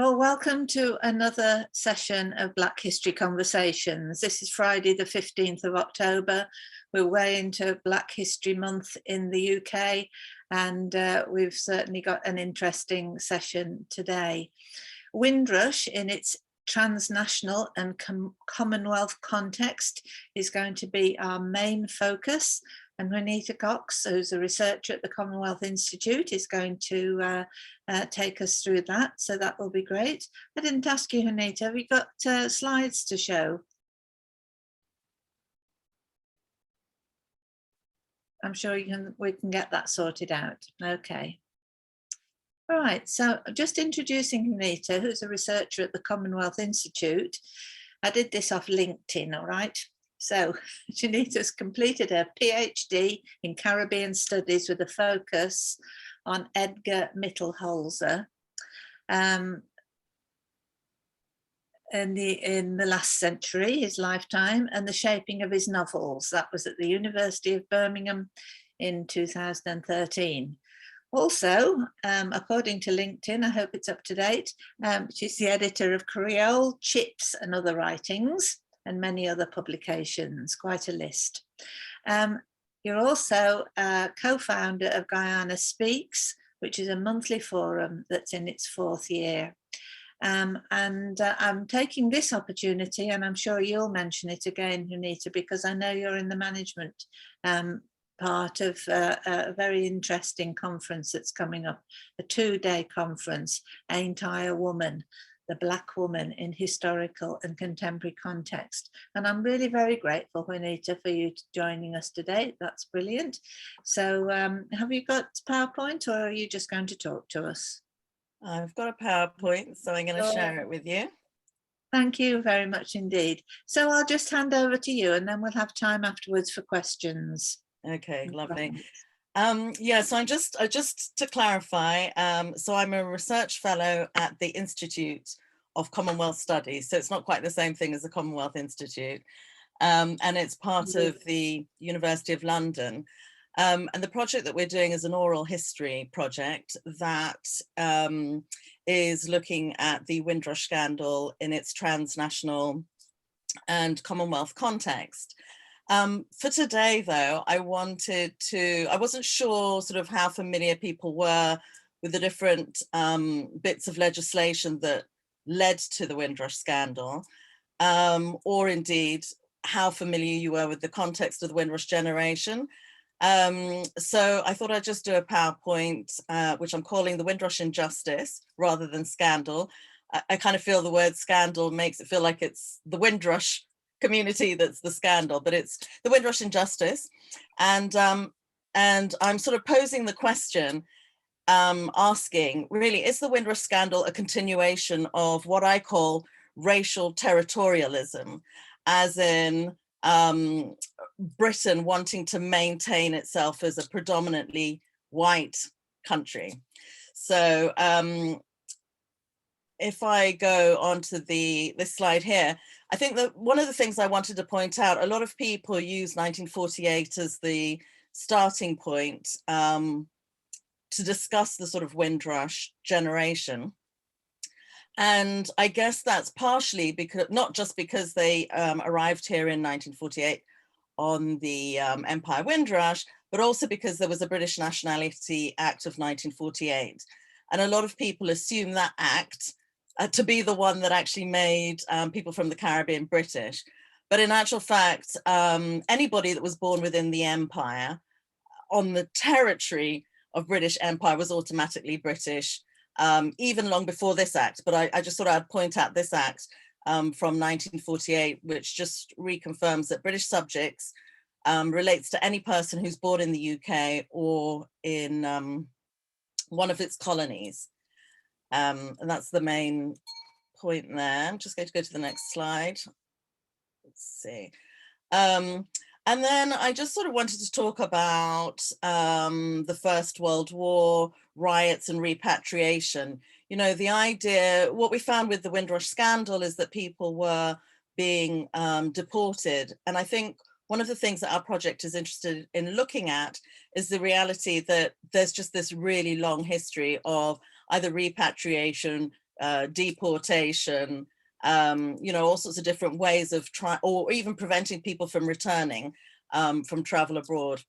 Well, welcome to another session of Black History Conversations. This is Friday, the 15th of October. We're way into Black History Month in the UK, and we've certainly got an interesting session today. Windrush, in its transnational and Commonwealth context, is going to be our main focus. And Juanita Coxt, who's a researcher at the Commonwealth Institute, is going to take us through that. So that will be great. I didn't ask you, Juanita, have you got slides to show? I'm sure we can get that sorted out. Okay. All right, so just introducing Juanita, who's a researcher at the Commonwealth Institute. I did this off LinkedIn, all right? So Juanita's completed her PhD in Caribbean Studies with a focus on Edgar Mittelholzer in the last century, his lifetime, and the shaping of his novels. That was at the University of Birmingham in 2013. Also, according to LinkedIn, I hope it's up to date, she's the editor of Creole, Chips and Other Writings, and many other publications, quite a list. You're also a co-founder of Guyana Speaks, which is a monthly forum that's in its 4th year. I'm taking this opportunity, and I'm sure you'll mention it again, Juanita, because I know you're in the management part of a very interesting conference that's coming up, a 2-day conference, Ain't I a Woman? The Black Woman in Historical and Contemporary Context. And I'm really very grateful, Juanita, for you joining us today. That's brilliant. So have you got PowerPoint, or are you just going to talk to us? I've got a PowerPoint, so I'm going to share it with you. Thank you very much indeed. So I'll just hand over to you, and then we'll have time afterwards for questions. Okay, lovely. Yeah, so just to clarify, so I'm a research fellow at the Institute of Commonwealth Studies, so it's not quite the same thing as the Commonwealth Institute, and it's part of the University of London. And the project that we're doing is an oral history project that is looking at the Windrush scandal in its transnational and Commonwealth context. For today, though, I wasn't sure sort of how familiar people were with the different bits of legislation that led to the Windrush scandal, or indeed how familiar you were with the context of the Windrush generation. So I thought I'd just do a PowerPoint, which I'm calling the Windrush Injustice rather than Scandal. I kind of feel the word scandal makes it feel like it's the Windrush community that's the scandal, but it's the Windrush Injustice. And I'm sort of posing the question, asking, really, is the Windrush scandal a continuation of what I call racial territorialism, as in Britain wanting to maintain itself as a predominantly white country? So if I go on to this slide here, I think that one of the things I wanted to point out, a lot of people use 1948 as the starting point to discuss the sort of Windrush generation. And I guess that's partially because, not just because they arrived here in 1948 on the Empire Windrush, but also because there was a British Nationality Act of 1948. And a lot of people assume that act to be the one that actually made people from the Caribbean British. But in actual fact, anybody that was born within the empire on the territory of British Empire was automatically British, even long before this act. But I just thought I'd point out this act from 1948, which just reconfirms that British subjects relates to any person who's born in the UK or in one of its colonies. And that's the main point there. I'm just going to go to the next slide. Let's see. And then I just sort of wanted to talk about the First World War, riots and repatriation. You know, the idea, what we found with the Windrush scandal is that people were being deported. And I think one of the things that our project is interested in looking at is the reality that there's just this really long history of either repatriation, deportation, you know, all sorts of different ways of or even preventing people from returning from travel abroad.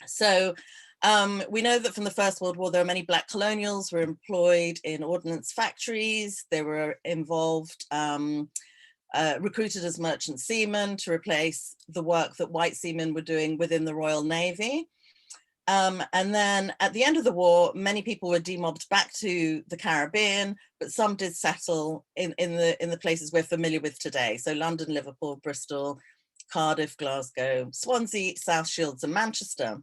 So we know that from the First World War, there are many Black colonials were employed in ordnance factories. They were involved, recruited as merchant seamen to replace the work that white seamen were doing within the Royal Navy. And then at the end of the war, many people were demobbed back to the Caribbean, but some did settle in the places we're familiar with today. So London, Liverpool, Bristol, Cardiff, Glasgow, Swansea, South Shields, and Manchester.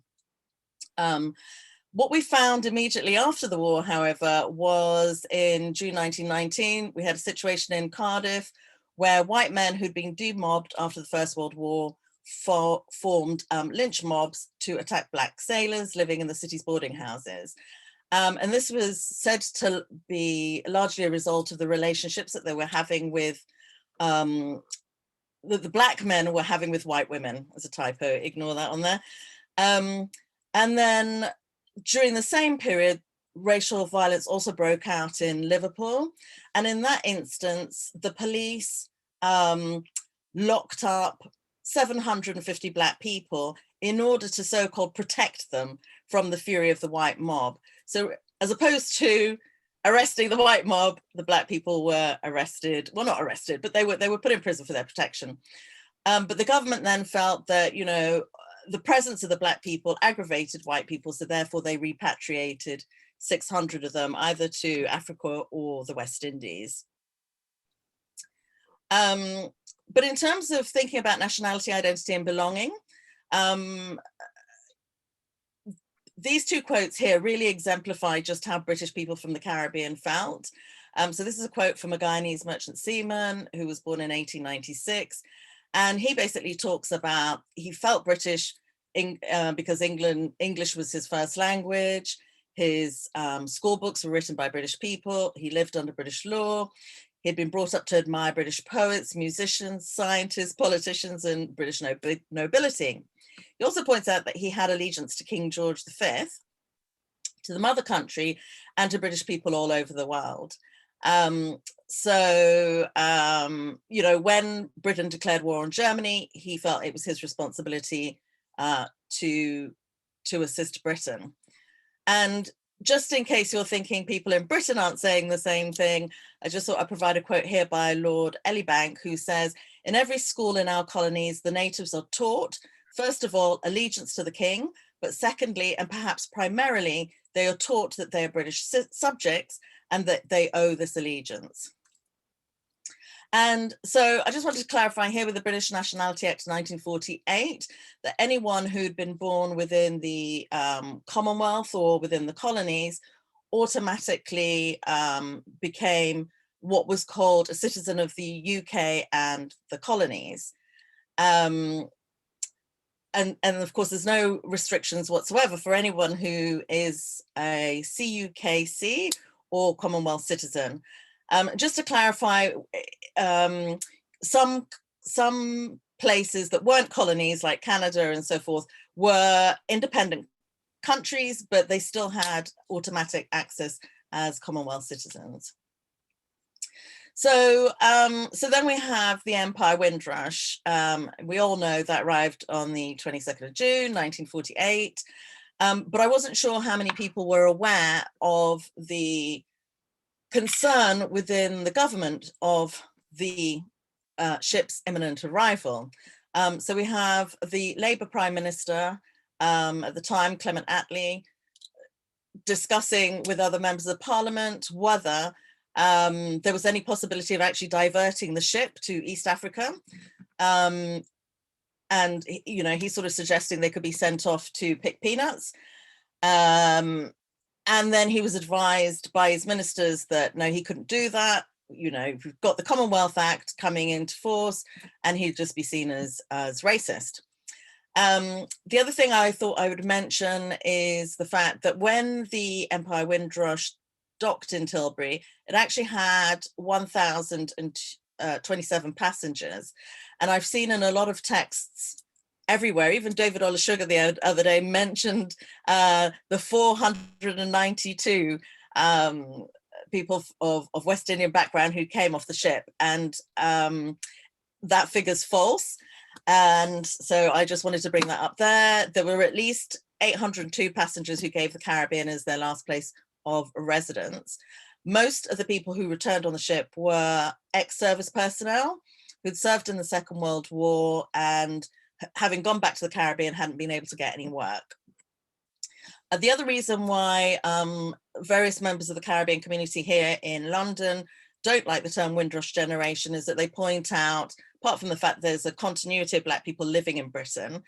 What we found immediately after the war, however, was in June 1919, we had a situation in Cardiff where white men who'd been demobbed after the First World War formed lynch mobs to attack Black sailors living in the city's boarding houses. And this was said to be largely a result of the relationships that they were having with, the Black men were having with white women, as a typo, ignore that on there. And then during the same period, racial violence also broke out in Liverpool. And in that instance, the police locked up 750 Black people in order to so-called protect them from the fury of the white mob. So as opposed to arresting the white mob, the Black people were arrested, well, not arrested, but they were put in prison for their protection. But the government then felt that, you know, the presence of the Black people aggravated white people, so therefore they repatriated 600 of them either to Africa or the West Indies. But in terms of thinking about nationality, identity, and belonging, these two quotes here really exemplify just how British people from the Caribbean felt. So this is a quote from a Guyanese merchant seaman who was born in 1896. And he basically talks about, he felt British because English was his first language. His school books were written by British people. He lived under British law. He'd been brought up to admire British poets, musicians, scientists, politicians, and British nobility. He also points out that he had allegiance to King George V, to the mother country, and to British people all over the world. You know, when Britain declared war on Germany, he felt it was his responsibility to assist Britain. And just in case you're thinking people in Britain aren't saying the same thing, I just thought I'd provide a quote here by Lord Elibank, who says, "In every school in our colonies, the natives are taught, first of all, allegiance to the king, but secondly, and perhaps primarily, they are taught that they are British subjects and that they owe this allegiance." And so I just wanted to clarify here with the British Nationality Act 1948 that anyone who'd been born within the Commonwealth or within the colonies automatically became what was called a citizen of the UK and the colonies. And of course, there's no restrictions whatsoever for anyone who is a CUKC or Commonwealth citizen. Just to clarify, some places that weren't colonies like Canada and so forth were independent countries, but they still had automatic access as Commonwealth citizens. So then we have the Empire Windrush. We all know that arrived on the 22nd of June, 1948. But I wasn't sure how many people were aware of the concern within the government of the ship's imminent arrival. So we have the Labour Prime Minister at the time, Clement Attlee, discussing with other members of Parliament whether there was any possibility of actually diverting the ship to East Africa. And, you know, he's sort of suggesting they could be sent off to pick peanuts. And then he was advised by his ministers that, no, he couldn't do that. You know, we've got the Commonwealth Act coming into force and he'd just be seen as racist. The other thing I thought I would mention is the fact that when the Empire Windrush docked in Tilbury, it actually had 1,027 passengers. And I've seen in a lot of texts everywhere, even David Olusoga the other day mentioned the 492 people of West Indian background who came off the ship, and that figure's false. And so I just wanted to bring that up there. There were at least 802 passengers who gave the Caribbean as their last place of residence. Most of the people who returned on the ship were ex-service personnel who'd served in the Second World War and, having gone back to the Caribbean, hadn't been able to get any work. The other reason why various members of the Caribbean community here in London don't like the term Windrush generation is that they point out, apart from the fact there's a continuity of Black people living in Britain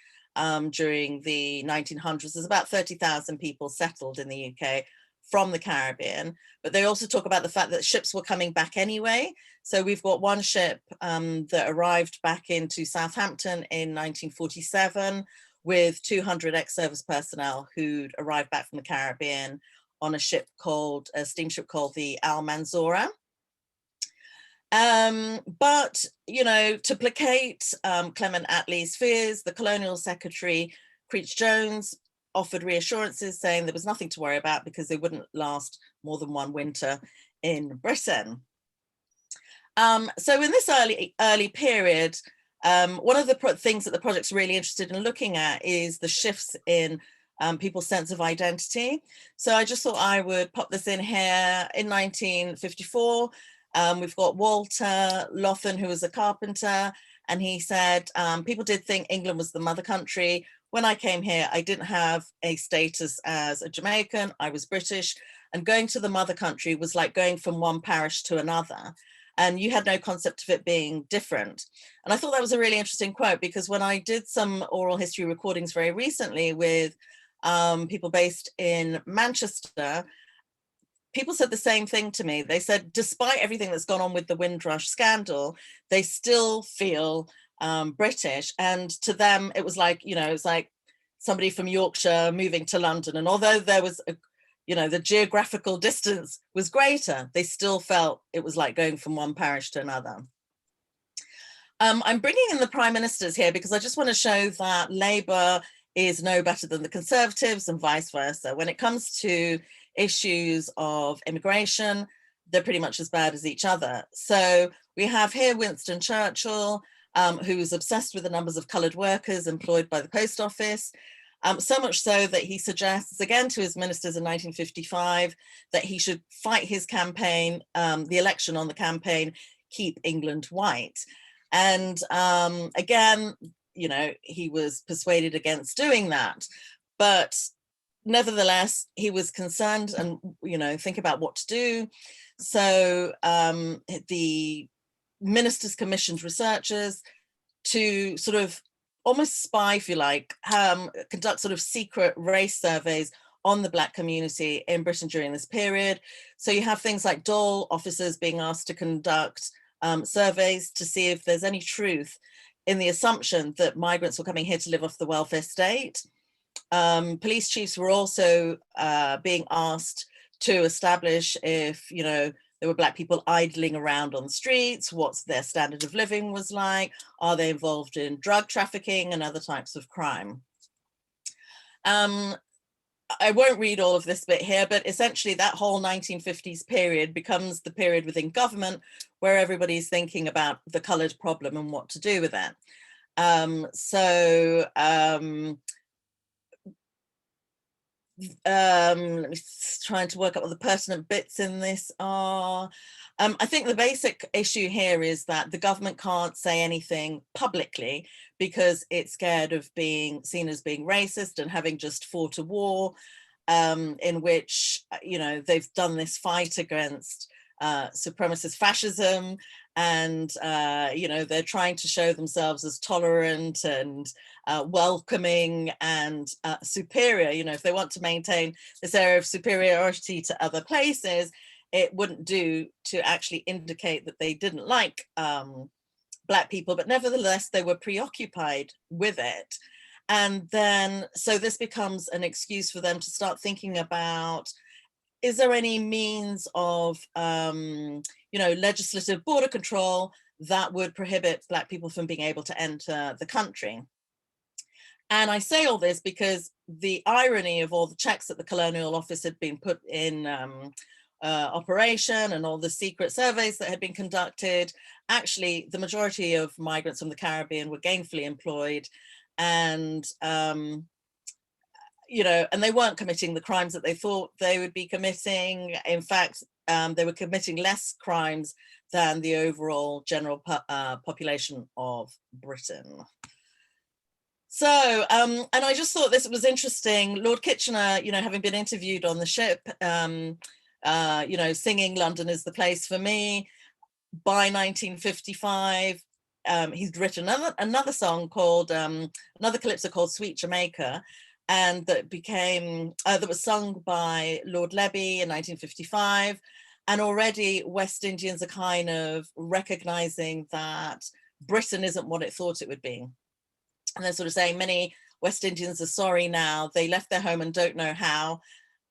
during the 1900s, there's about 30,000 people settled in the UK from the Caribbean, but they also talk about the fact that ships were coming back anyway. So we've got one ship that arrived back into Southampton in 1947 with 200 ex-service personnel who'd arrived back from the Caribbean on a steamship called the Almanzora. But, you know, to placate Clement Attlee's fears, the Colonial Secretary, Creech Jones, offered reassurances saying there was nothing to worry about because they wouldn't last more than one winter in Britain. So in this early period, one of the things that the project's really interested in looking at is the shifts in people's sense of identity. So I just thought I would pop this in here. In 1954, we've got Walter Lothan, who was a carpenter, and he said, people did think England was the mother country. When I came here, I didn't have a status as a Jamaican, I was British, and going to the mother country was like going from one parish to another. And you had no concept of it being different. And I thought that was a really interesting quote, because when I did some oral history recordings very recently with people based in Manchester, people said the same thing to me. They said, despite everything that's gone on with the Windrush scandal, they still feel British. And to them, it was like, you know, it's like somebody from Yorkshire moving to London. And although there was you know, the geographical distance was greater, they still felt it was like going from one parish to another. I'm bringing in the prime ministers here because I just want to show that Labour is no better than the Conservatives and vice versa. When it comes to issues of immigration, they're pretty much as bad as each other. So we have here Winston Churchill, who is obsessed with the numbers of coloured workers employed by the post office. So much so that he suggests again to his ministers in 1955 that he should fight his campaign, the election on the campaign, Keep England White. And again, you know, he was persuaded against doing that. But nevertheless, he was concerned and, you know, think about what to do. So the ministers commissioned researchers to sort of almost spy, if you like, conduct sort of secret race surveys on the Black community in Britain during this period. So you have things like dole officers being asked to conduct surveys to see if there's any truth in the assumption that migrants were coming here to live off the welfare state. Police chiefs were also being asked to establish if, you know, there were Black people idling around on the streets, what's their standard of living was like, are they involved in drug trafficking and other types of crime. I won't read all of this bit here, but essentially that whole 1950s period becomes the period within government where everybody's thinking about the coloured problem and what to do with it. Let me trying to work out what the pertinent bits in this are. I think the basic issue here is that the government can't say anything publicly because it's scared of being seen as being racist and having just fought a war in which, you know, they've done this fight against supremacist fascism, and you know, they're trying to show themselves as tolerant and welcoming and superior. You know, if they want to maintain this area of superiority to other places, it wouldn't do to actually indicate that they didn't like Black people, but nevertheless they were preoccupied with it. And then so this becomes an excuse for them to start thinking about, is there any means of you know, legislative border control that would prohibit Black people from being able to enter the country? And I say all this because the irony of all the checks that the Colonial Office had been put in operation and all the secret surveys that had been conducted, actually the majority of migrants from the Caribbean were gainfully employed, and you know, and they weren't committing the crimes that they thought they would be committing. In fact, they were committing less crimes than the overall general population of Britain. So, and I just thought this was interesting. Lord Kitchener, you know, having been interviewed on the ship, you know, singing "London is the place for me." By 1955, he'd written another song called, another calypso called "Sweet Jamaica," and that became, that was sung by Lord Leby in 1955. And already West Indians are kind of recognizing that Britain isn't what it thought it would be. And they're sort of saying many West Indians are sorry now. They left their home and don't know how.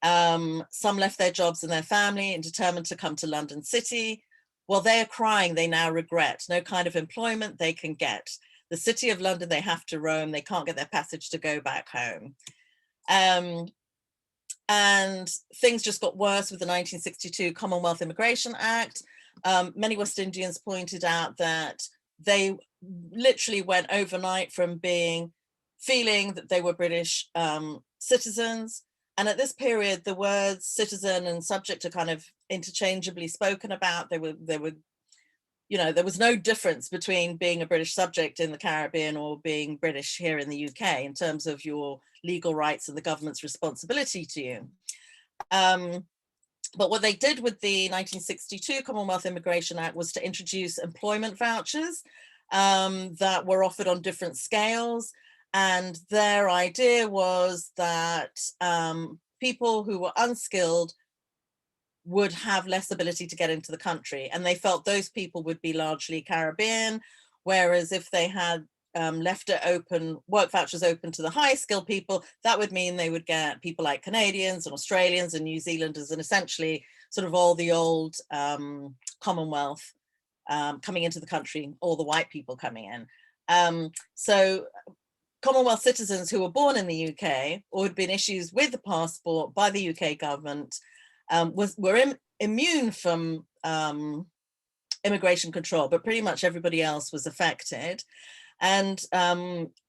Some left their jobs and their family and determined to come to London City. Well, they are crying, they now regret no kind of employment they can get. The city of London, they have to roam. They can't get their passage to go back home. And things just got worse with the 1962 Commonwealth Immigration Act. Many West Indians pointed out that they literally went overnight from feeling that they were British citizens. And at this period, the words citizen and subject are kind of interchangeably spoken about. They were, you know, there was no difference between being a British subject in the Caribbean or being British here in the UK in terms of your legal rights and the government's responsibility to you. But what they did with the 1962 Commonwealth Immigration Act was to introduce employment vouchers that were offered on different scales. And their idea was that people who were unskilled would have less ability to get into the country. And they felt those people would be largely Caribbean, whereas if they had left it open, work vouchers open to the high skilled people, that would mean they would get people like Canadians and Australians and New Zealanders and essentially sort of all the old Commonwealth coming into the country, all the white people coming in. So Commonwealth citizens who were born in the UK or had been issued with the passport by the UK government were immune from immigration control, but pretty much everybody else was affected. And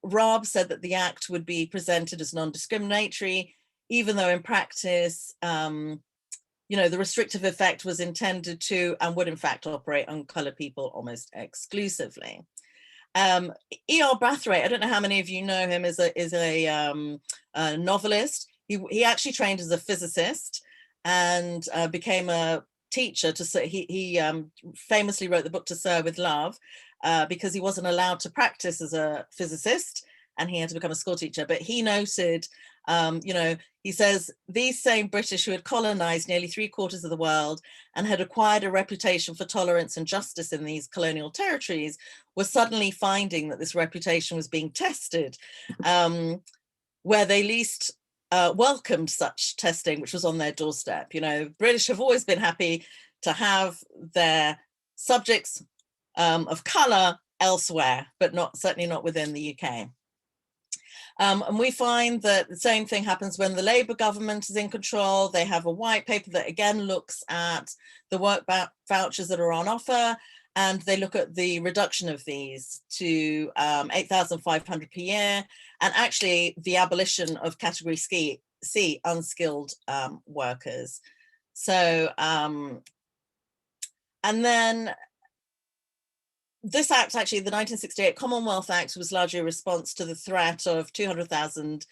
Raab said that the act would be presented as non-discriminatory, even though in practice, you know, the restrictive effect was intended to and would in fact operate on coloured people almost exclusively. E.R. Brathwaite, I don't know how many of you know him, is a novelist. He actually trained as a physicist and became a teacher. He famously wrote the book To Sir with Love because he wasn't allowed to practice as a physicist and he had to become a school teacher. But he noted, you know, he says, these same British who had colonized nearly 3/4 of the world and had acquired a reputation for tolerance and justice in these colonial territories were suddenly finding that this reputation was being tested, where they least welcomed such testing, which was on their doorstep. You know, British have always been happy to have their subjects of colour elsewhere, but certainly not within the UK. And we find that the same thing happens when the Labour government is in control. They have a white paper that again looks at the work vouchers that are on offer, and they look at the reduction of these to 8,500 per year, and actually the abolition of category C, unskilled workers. So, and then this act, actually, the 1968 Commonwealth Act, was largely a response to the threat of 200,000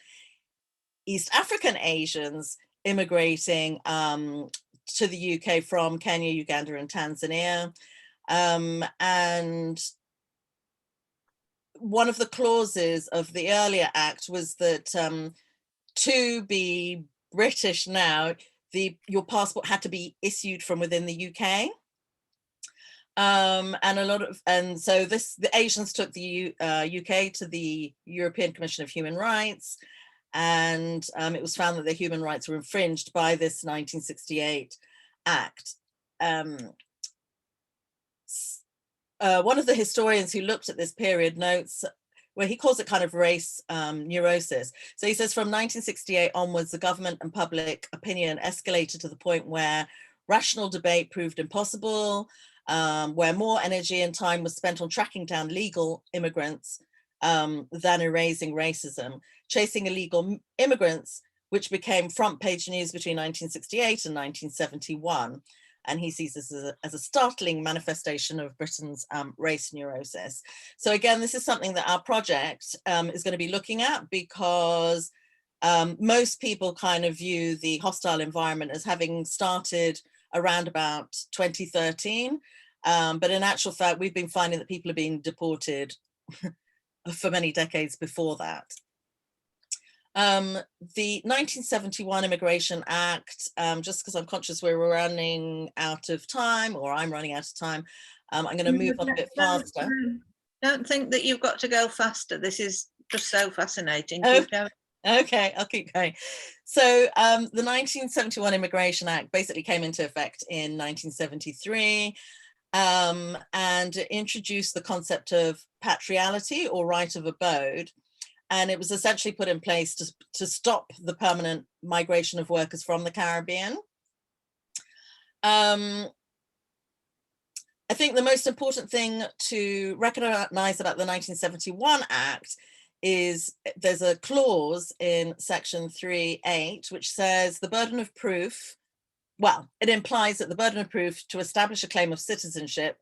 East African Asians immigrating to the UK from Kenya, Uganda, and Tanzania. And one of the clauses of the earlier act was that to be British now, your passport had to be issued from within the UK. And so the Asians took the UK to the European Commission of Human Rights, and it was found that their human rights were infringed by this 1968 act. One of the historians who looked at this period notes, well, he calls it kind of race neurosis. So he says from 1968 onwards, the government and public opinion escalated to the point where rational debate proved impossible, where more energy and time was spent on tracking down legal immigrants than erasing racism, chasing illegal immigrants, which became front page news between 1968 and 1971. And he sees this as a startling manifestation of Britain's race neurosis. So again, this is something that our project is going to be looking at, because most people kind of view the hostile environment as having started around about 2013. But in actual fact, we've been finding that people are being deported for many decades before that. The 1971 Immigration Act, just because I'm conscious we're running out of time, or I'm running out of time, I'm going to move on a bit faster. Don't think that you've got to go faster. This is just so fascinating. Oh, okay, I'll keep going. So the 1971 Immigration Act basically came into effect in 1973 and introduced the concept of patriality, or right of abode. And it was essentially put in place to stop the permanent migration of workers from the Caribbean. I think the most important thing to recognize about the 1971 Act is there's a clause in section 3(8) which says the burden of proof, well, it implies that the burden of proof to establish a claim of citizenship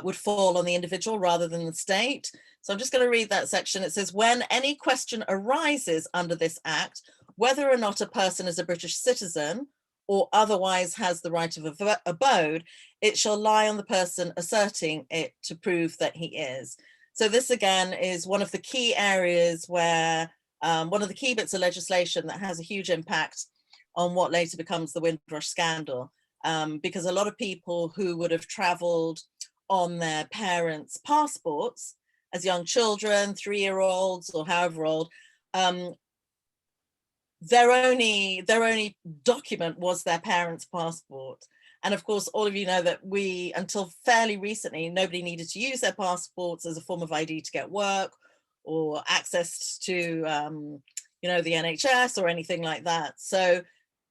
would fall on the individual rather than the state. So I'm just going to read that section. It says, when any question arises under this act, whether or not a person is a British citizen or otherwise has the right of abode, it shall lie on the person asserting it to prove that he is. So this again is one of the key areas where, one of the key bits of legislation that has a huge impact on what later becomes the Windrush scandal, because a lot of people who would have travelled on their parents' passports as young children, 3-year-olds or however old, their only document was their parents' passport. And of course, all of you know that until fairly recently, nobody needed to use their passports as a form of ID to get work or access to, you know, the NHS or anything like that. So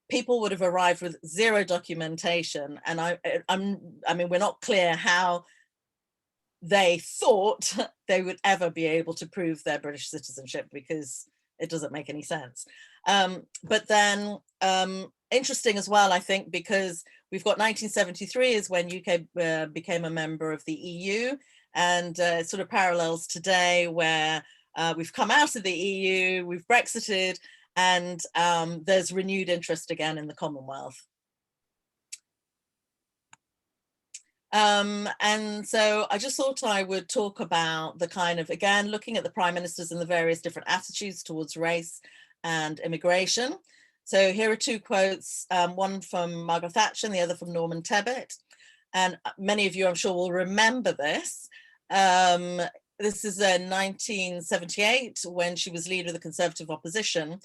people would have arrived with zero documentation. And I mean, we're not clear how they thought they would ever be able to prove their British citizenship, because it doesn't make any sense. But then interesting as well, I think, because we've got 1973 is when UK became a member of the EU, and it sort of parallels today where we've come out of the EU, we've Brexited, and there's renewed interest again in the Commonwealth. And so I just thought I would talk about the kind of, again, looking at the prime ministers and the various different attitudes towards race and immigration. So here are two quotes, one from Margaret Thatcher and the other from Norman Tebbit. And many of you, I'm sure, will remember this. This is in 1978 when she was leader of the Conservative opposition.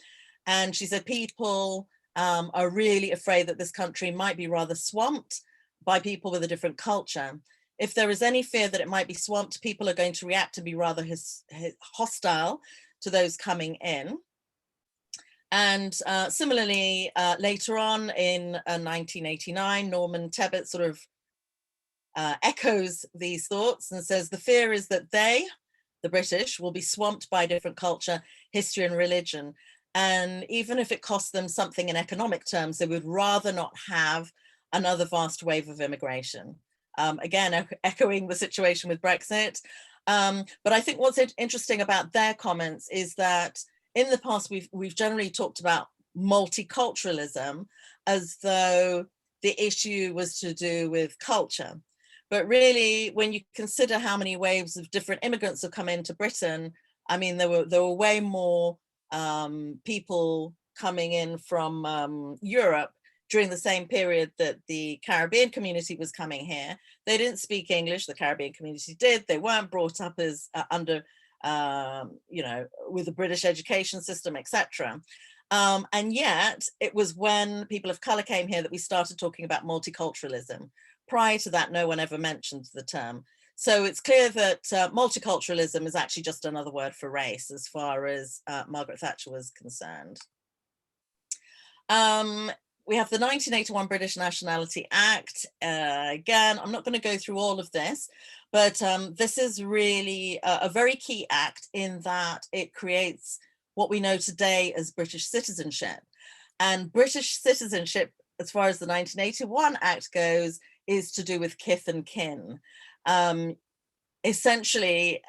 And she said, people are really afraid that this country might be rather swamped by people with a different culture. If there is any fear that it might be swamped, people are going to react and be rather hostile to those coming in. And similarly, later on in 1989, Norman Tebbit sort of echoes these thoughts and says, the fear is that they, the British, will be swamped by different culture, history and religion. And even if it costs them something in economic terms, they would rather not have another vast wave of immigration. Again, echoing the situation with Brexit. But I think what's interesting about their comments is that in the past, we've generally talked about multiculturalism as though the issue was to do with culture. But really, when you consider how many waves of different immigrants have come into Britain, I mean, there were way more people coming in from Europe during the same period that the Caribbean community was coming here. They didn't speak English, the Caribbean community did. They weren't brought up as under, you know, with the British education system, etc. And yet it was when people of color came here that we started talking about multiculturalism. Prior to that, no one ever mentioned the term. So it's clear that multiculturalism is actually just another word for race as far as Margaret Thatcher was concerned. we have the 1981 British Nationality Act. Again, I'm not going to go through all of this, but this is really a very key act in that it creates what we know today as British citizenship. And British citizenship, as far as the 1981 Act goes, is to do with kith and kin. Essentially,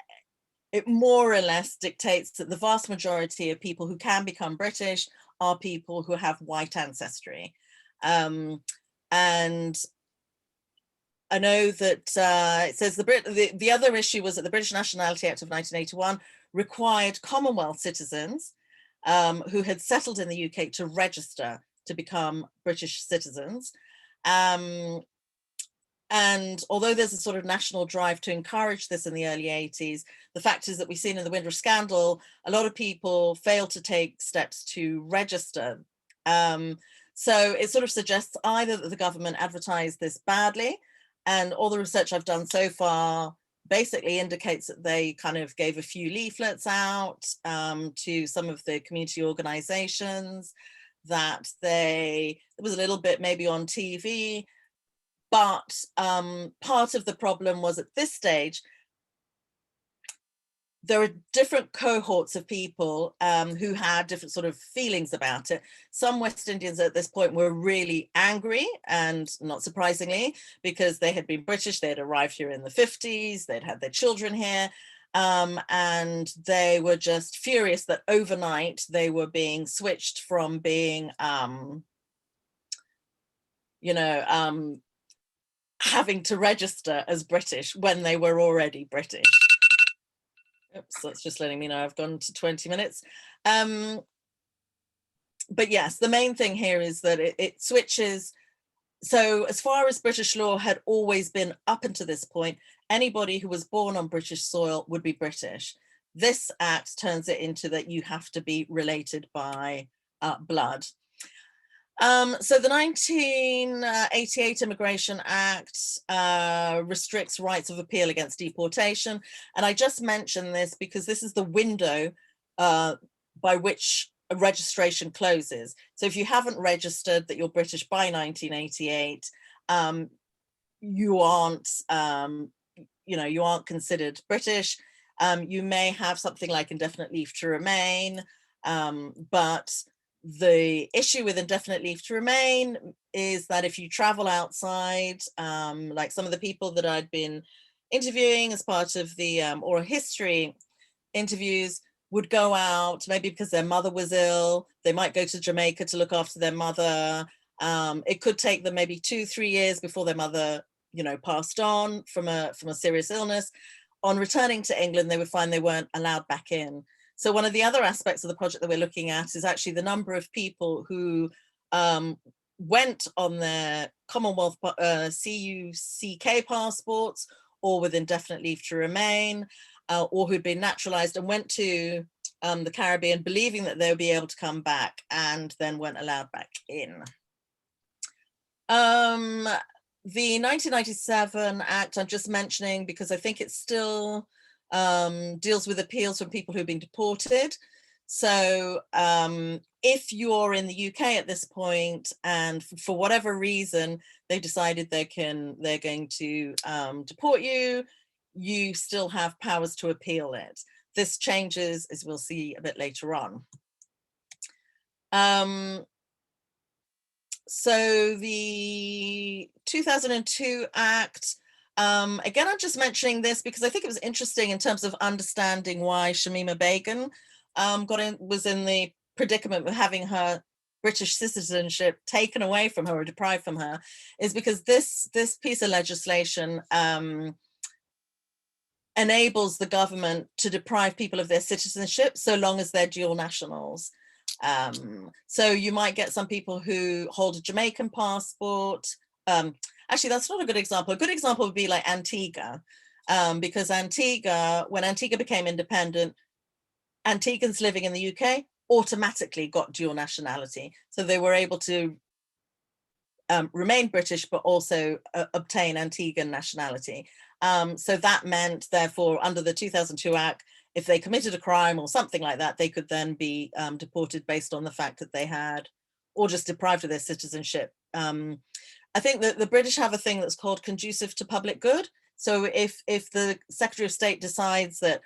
it more or less dictates that the vast majority of people who can become British are people who have white ancestry. And I know that it says the other issue was that the British Nationality Act of 1981 required Commonwealth citizens who had settled in the UK to register to become British citizens. And although there's a sort of national drive to encourage this in the early 80s, the fact is that we've seen in the Windrush scandal, a lot of people failed to take steps to register. So it sort of suggests either that the government advertised this badly, and all the research I've done so far basically indicates that they kind of gave a few leaflets out to some of the community organizations, that it was a little bit maybe on TV, but part of the problem was at this stage, there are different cohorts of people who had different sort of feelings about it. Some West Indians at this point were really angry, and not surprisingly, because they had been British, they had arrived here in the 50s, they'd had their children here, and they were just furious that overnight they were being switched from being, having to register as British when they were already British. Oops, that's just letting me know I've gone to 20 minutes. But yes, the main thing here is that it switches. So as far as British law had always been up until this point, anybody who was born on British soil would be British. This act turns it into that you have to be related by blood. So the 1988 Immigration Act restricts rights of appeal against deportation. And I just mentioned this because this is the window by which a registration closes. So if you haven't registered that you're British by 1988, you aren't, you aren't considered British. You may have something like indefinite leave to remain, but the issue with indefinite leave to remain is that if you travel outside, like some of the people that I'd been interviewing as part of the oral history interviews would go out, maybe because their mother was ill, they might go to Jamaica to look after their mother. It could take them maybe 2-3 years before their mother, passed on from a serious illness. On returning to England, they would find they weren't allowed back in. So one of the other aspects of the project that we're looking at is actually the number of people who went on their Commonwealth CUCK passports or with indefinite leave to remain, or who'd been naturalized and went to the Caribbean believing that they would be able to come back and then weren't allowed back in. The 1997 Act I'm just mentioning because I think it still deals with appeals from people who've been deported. So if you're in the UK at this point and for whatever reason they've decided they're going to deport you, you still have powers to appeal it. This changes, as we'll see a bit later on. So the 2002 Act, again, I'm just mentioning this because I think it was interesting in terms of understanding why Shamima Begum was in the predicament of having her British citizenship taken away from her or deprived from her, is because this piece of legislation enables the government to deprive people of their citizenship so long as they're dual nationals. So you might get some people who hold a Jamaican passport. Actually, that's not a good example. A good example would be like Antigua, because Antigua, when Antigua became independent, Antiguans living in the UK automatically got dual nationality. So they were able to remain British, but also obtain Antiguan nationality. So that meant, therefore, under the 2002 Act, if they committed a crime or something like that, they could then be deported based on the fact that they had or just deprived of their citizenship. I think that the British have a thing that's called conducive to public good. So if the Secretary of State decides that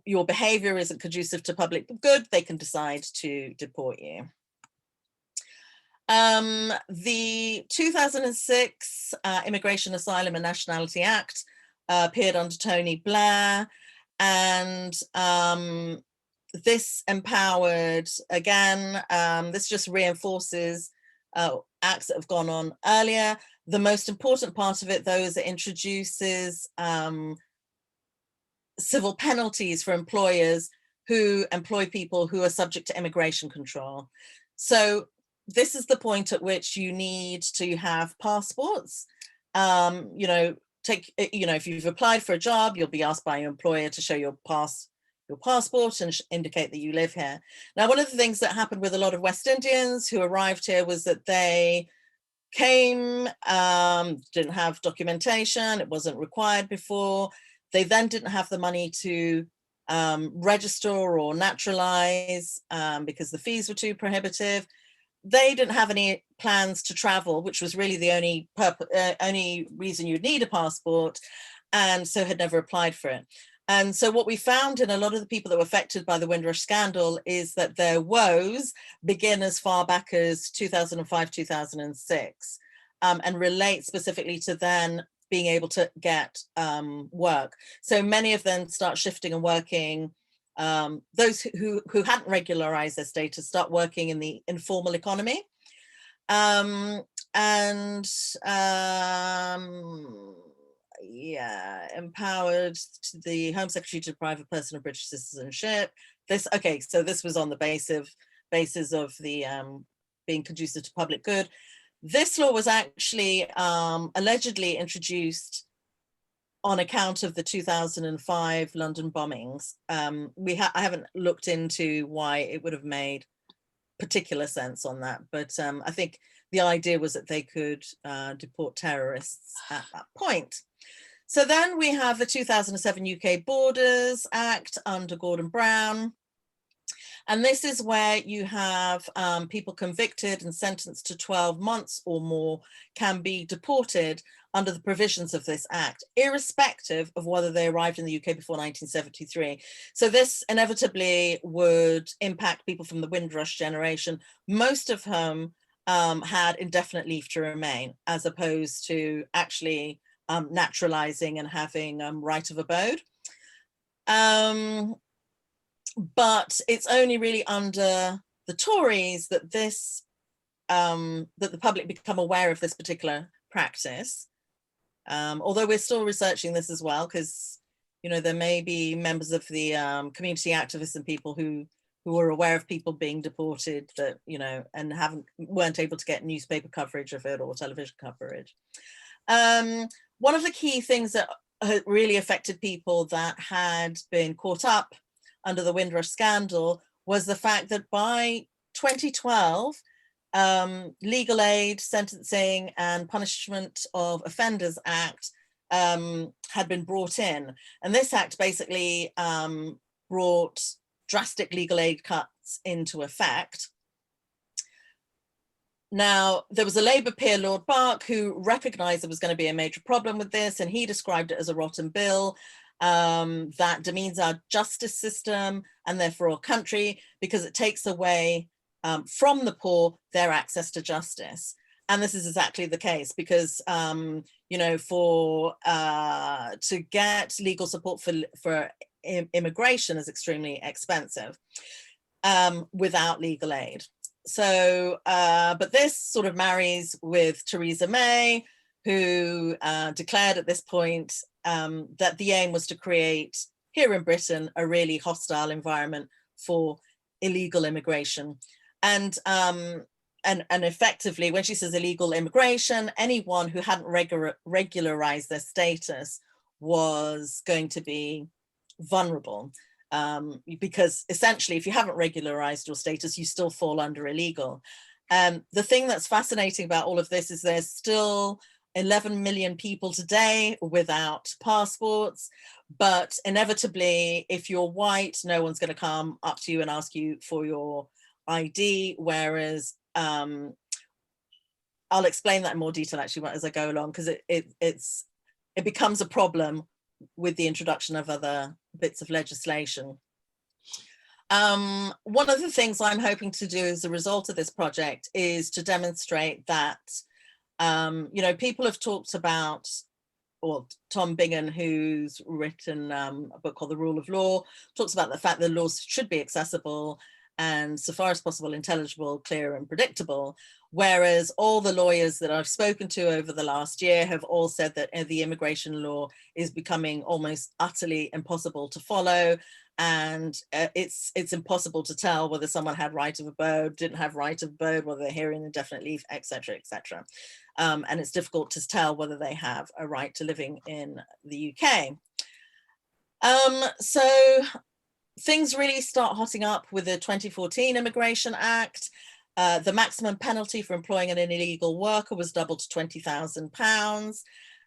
your behavior isn't conducive to public good, they can decide to deport you. The 2006 Immigration, Asylum and Nationality Act appeared under Tony Blair, and this empowered, again, this just reinforces acts that have gone on earlier. The most important part of it, though, is it introduces civil penalties for employers who employ people who are subject to immigration control. So this is the point at which you need to have passports. You know, if you've applied for a job, you'll be asked by your employer to show your passport and indicate that you live here. Now, one of the things that happened with a lot of West Indians who arrived here was that they came, didn't have documentation, it wasn't required before. They then didn't have the money to register or naturalize because the fees were too prohibitive. They didn't have any plans to travel, which was really the only reason you'd need a passport, and so had never applied for it. And so what we found in a lot of the people that were affected by the Windrush scandal is that their woes begin as far back as 2005, 2006, and relate specifically to then being able to get work. So many of them start shifting and working. Those who hadn't regularized their status start working in the informal economy. Yeah, empowered the Home Secretary to deprive a person of British citizenship. So this was on the basis of the being conducive to public good. This law was actually allegedly introduced on account of the 2005 London bombings. I haven't looked into why it would have made particular sense on that, but I think the idea was that they could deport terrorists at that point. So then we have the 2007 UK Borders Act under Gordon Brown. And this is where you have people convicted and sentenced to 12 months or more can be deported under the provisions of this act, irrespective of whether they arrived in the UK before 1973. So this inevitably would impact people from the Windrush generation, most of whom had indefinite leave to remain, as opposed to actually naturalizing and having right of abode. But it's only really under the Tories that that the public become aware of this particular practice. Although we're still researching this as well, because there may be members of the community activists and people who are aware of people being deported that and weren't able to get newspaper coverage of it or television coverage. One of the key things that really affected people that had been caught up under the Windrush scandal was the fact that by 2012, Legal Aid, Sentencing and Punishment of Offenders Act had been brought in. And this act basically brought drastic legal aid cuts into effect. Now, there was a Labour peer, Lord Bark, who recognised there was going to be a major problem with this, and he described it as a rotten bill that demeans our justice system and therefore our country, because it takes away from the poor their access to justice. And this is exactly the case, because to get legal support for immigration is extremely expensive without legal aid. So, but this sort of marries with Theresa May, who declared at this point that the aim was to create here in Britain a really hostile environment for illegal immigration. And effectively, when she says illegal immigration, anyone who hadn't regularized their status was going to be vulnerable. Because essentially, if you haven't regularized your status, you still fall under illegal. The thing that's fascinating about all of this is there's still 11 million people today without passports, but inevitably, if you're white, no one's going to come up to you and ask you for your ID, whereas I'll explain that in more detail actually as I go along, because it becomes a problem with the introduction of other bits of legislation. One of the things I'm hoping to do as a result of this project is to demonstrate that, you know, people have talked about, or Tom Bingham, who's written a book called The Rule of Law, talks about the fact that laws should be accessible and, so far as possible, intelligible, clear and predictable. Whereas all the lawyers that I've spoken to over the last year have all said that the immigration law is becoming almost utterly impossible to follow. And it's impossible to tell whether someone had right of abode, didn't have right of abode, whether they're here in indefinite leave, etc., etc. And it's difficult to tell whether they have a right to living in the UK. So things really start hotting up with the 2014 Immigration Act. The maximum penalty for employing an illegal worker was doubled to £20,000.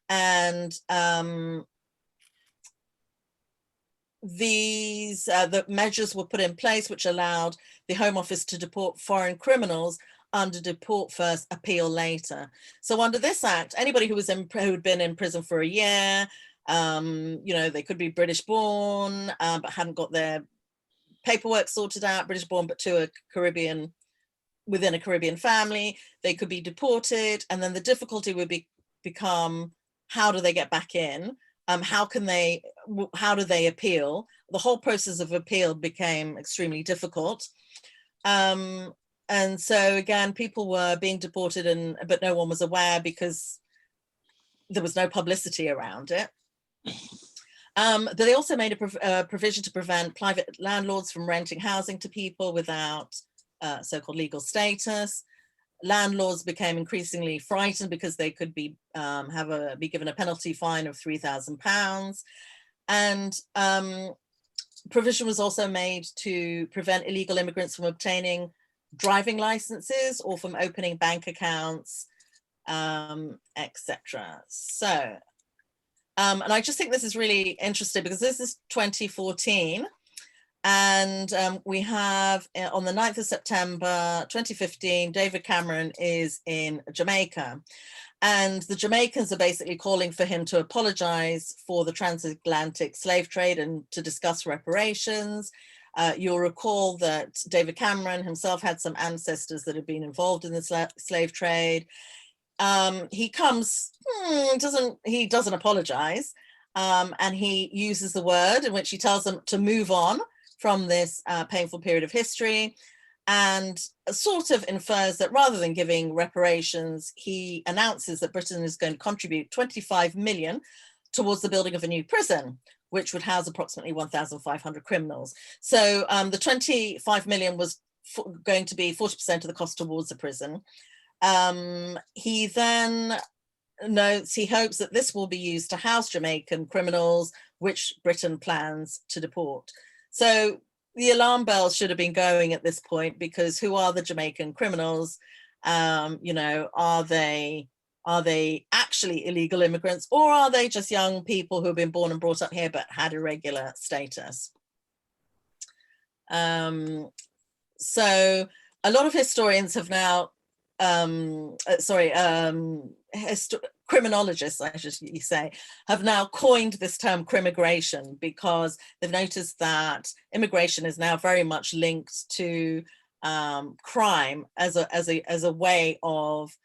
And the measures were put in place which allowed the Home Office to deport foreign criminals under deport first, appeal later. So under this act, anybody who had been in prison for a year, you know, they could be British born, but hadn't got their paperwork sorted out, British born, but to a Caribbean, within a Caribbean family, they could be deported. And then the difficulty would become, how do they get back in? How do they appeal? The whole process of appeal became extremely difficult. And so again, people were being deported, but no one was aware because there was no publicity around it. But they also made a provision to prevent private landlords from renting housing to people without so-called legal status. Landlords became increasingly frightened because they could be given a penalty fine of £3,000. And provision was also made to prevent illegal immigrants from obtaining driving licenses or from opening bank accounts, etc. So, and I just think this is really interesting because this is 2014. And we have, on the 9th of September 2015, David Cameron is in Jamaica. And the Jamaicans are basically calling for him to apologize for the transatlantic slave trade and to discuss reparations. You'll recall that David Cameron himself had some ancestors that had been involved in the slave trade. He doesn't apologize. And he uses the word in which he tells them to move on from this painful period of history, and sort of infers that rather than giving reparations, he announces that Britain is going to contribute 25 million towards the building of a new prison, which would house approximately 1,500 criminals. So the 25 million was going to be 40% of the cost towards the prison. He then notes he hopes that this will be used to house Jamaican criminals, which Britain plans to deport. So the alarm bells should have been going at this point, because who are the Jamaican criminals? You know, are they actually illegal immigrants, or are they just young people who have been born and brought up here but had irregular status? So a lot of historians have now, criminologists, I should say, have now coined this term crimigration, because they've noticed that immigration is now very much linked to crime as a way of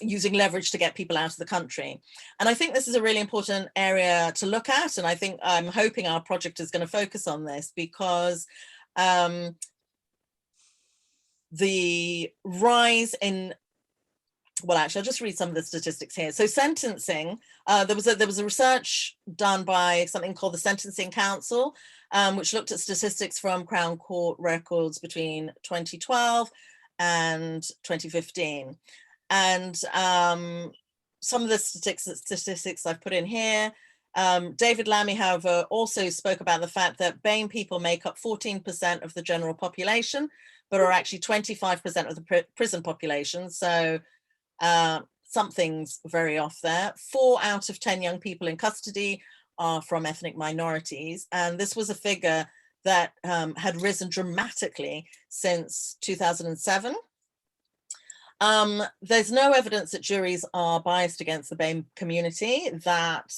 using leverage to get people out of the country. And I think this is a really important area to look at, and I'm hoping our project is going to focus on this, because the rise in, well, actually, I'll just read some of the statistics here. So sentencing, there was a research done by something called the Sentencing Council, which looked at statistics from Crown Court records between 2012 and 2015. And some of the statistics I've put in here. David Lammy, however, also spoke about the fact that BAME people make up 14% of the general population, but are actually 25% of the prison population. So something's very off there. 4 out of 10 young people in custody are from ethnic minorities. And this was a figure that had risen dramatically since 2007. There's no evidence that juries are biased against the BAME community, that